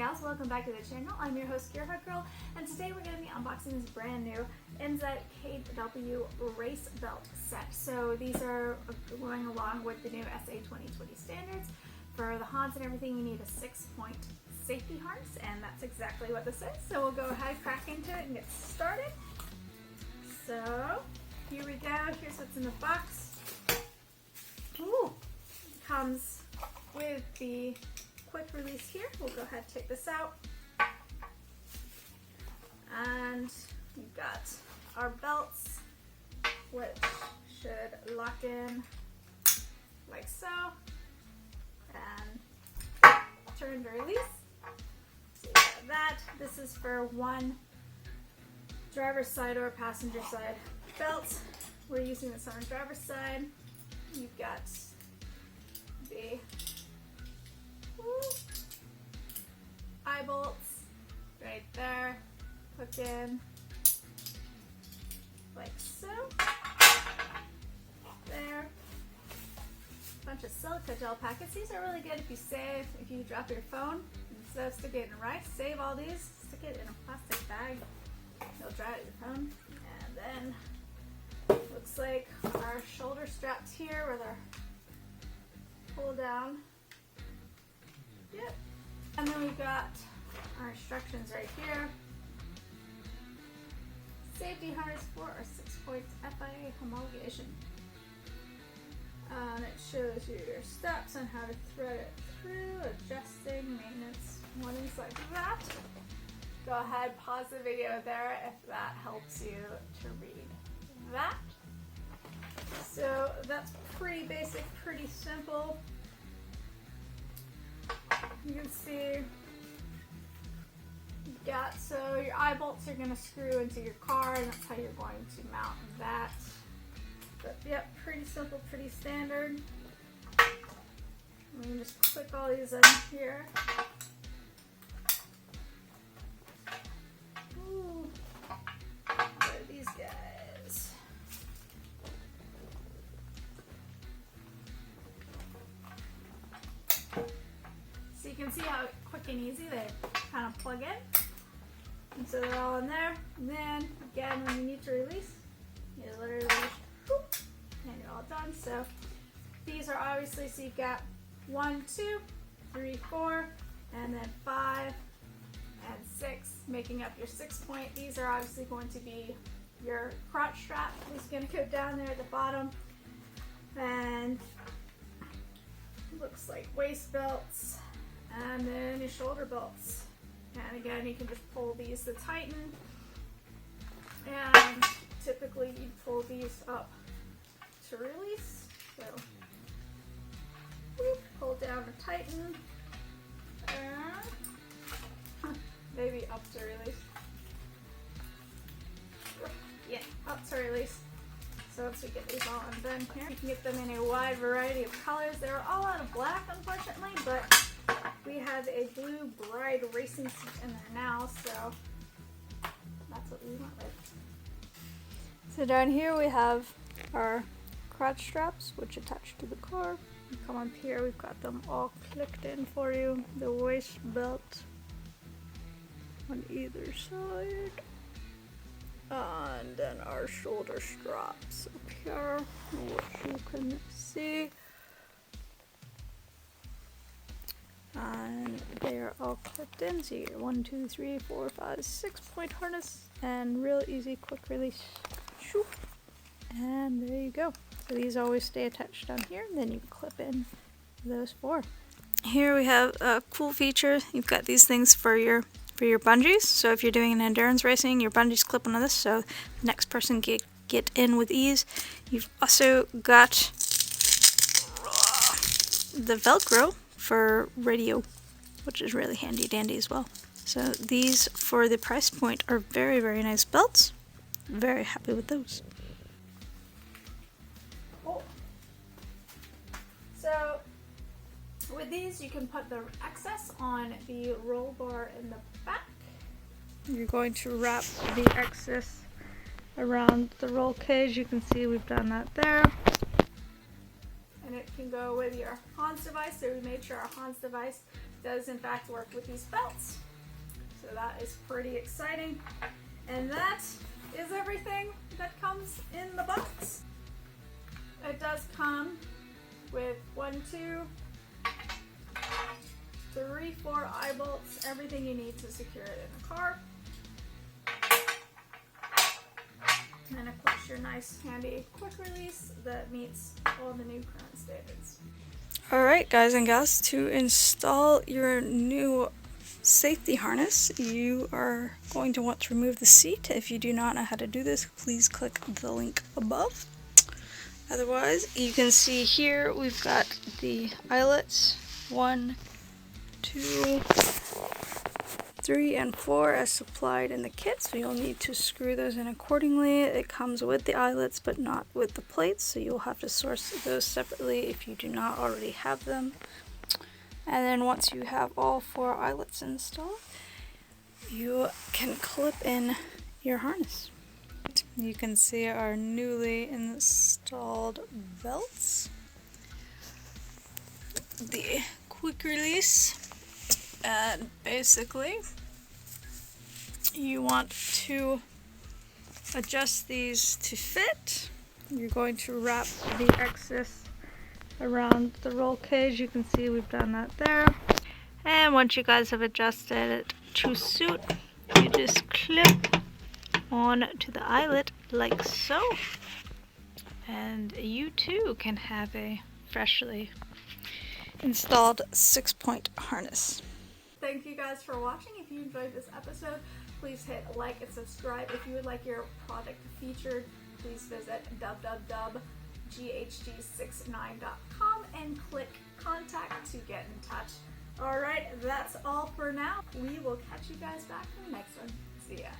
gals, welcome back to the channel. I'm your host Gearheadgirl, and today we're going to be unboxing this brand new NZKW race belt set. So these are going along with the new SA 2020 standards. For the Hans and everything, you need a 6-point safety harness, and that's exactly what this is. So we'll go ahead, crack into it, and get started. So here we go. Here's what's in the box. Ooh, it comes with the quick release here. We'll go ahead and take this out. And we've got our belts, which should lock in like so. And turn to release. So you got that. This is for one driver's side or passenger side belt. We're using this on our driver's side. You've got the eye bolts right there, hook in like so. There. Bunch of silica gel packets. These are really good if you if you drop your phone, instead of sticking it in rice, save all these, stick it in a plastic bag. You'll dry out your phone. And then looks like our shoulder straps here where they're pull down. Yep. And then we've got our instructions right here. Safety harness for our 6-point FIA homologation. And it shows you your steps on how to thread it through, adjusting, maintenance, warnings like that. Go ahead, pause the video there if that helps you to read that. So that's pretty basic, pretty simple. You can see you've got, so your eye bolts are going to screw into your car, and that's how you're going to mount that. But yep, pretty simple, pretty standard. We can just click all these in here. Ooh. What are these guys? So you can see how quick and easy they kind of plug in. And so they're all in there. And then again, when you need to release, you literally release, and you're all done. So these are obviously, so you've got 1, 2, 3, 4, and then 5 and 6, making up your 6-point. These are obviously going to be your crotch strap. It's going to go down there at the bottom, and looks like waist belts, and then your shoulder belts. And again, you can just pull these to tighten, and typically you pull these up to release. So whoop, pull down to tighten, and maybe up to release. Yeah, up to release. So once we get these all undone here, you can get them in a wide variety of colors. They're all out of black, unfortunately, but we have a blue Bride racing seat in there now, so that's what we went with. So down here we have our crotch straps, which attach to the car. You come up here, we've got them all clicked in for you. The waist belt on either side. And then our shoulder straps up here, which you can see. And they are all clipped in. So you get 1, 2, 3, 4, 5, 6-point harness, and real easy, quick release. Shoop. And there you go. So these always stay attached down here, and then you clip in those 4. Here we have a cool feature. You've got these things for your bungees. So if you're doing an endurance racing, your bungees clip onto this, so the next person can get in with ease. You've also got the Velcro for radio, which is really handy dandy as well. So these, for the price point, are very, very nice belts. Very happy with those. Cool. So with these, you can put the excess on the roll bar in the back. You're going to wrap the excess around the roll cage. You can see we've done that there. And it can go with your Hans device. So we made sure our Hans device does in fact work with these belts. So that is pretty exciting. And that is everything that comes in the box. It does come with 1, 2, 3, 4 eye bolts, everything you need to secure it in the car. And of course your nice handy quick release that meets all the new current standards. Alright guys and gals, to install your new safety harness, you are going to want to remove the seat. If you do not know how to do this, please click the link above. Otherwise, you can see here we've got the eyelets, 1, 2, 3, and 4 as supplied in the kit, so you'll need to screw those in accordingly. It comes with the eyelets but not with the plates, so you'll have to source those separately if you do not already have them. And then once you have all 4 eyelets installed, you can clip in your harness. You can see our newly installed belts, the quick release, and basically you want to adjust these to fit. You're going to wrap the excess around the roll cage. You can see we've done that there. And once you guys have adjusted it to suit, you just clip on to the eyelet like so, and you too can have a freshly installed 6-point harness. Thank you guys for watching. If you enjoyed this episode, please hit like and subscribe. If you would like your product featured, please visit www.ghg69.com and click contact to get in touch. Alright, that's all for now. We will catch you guys back in the next one. See ya.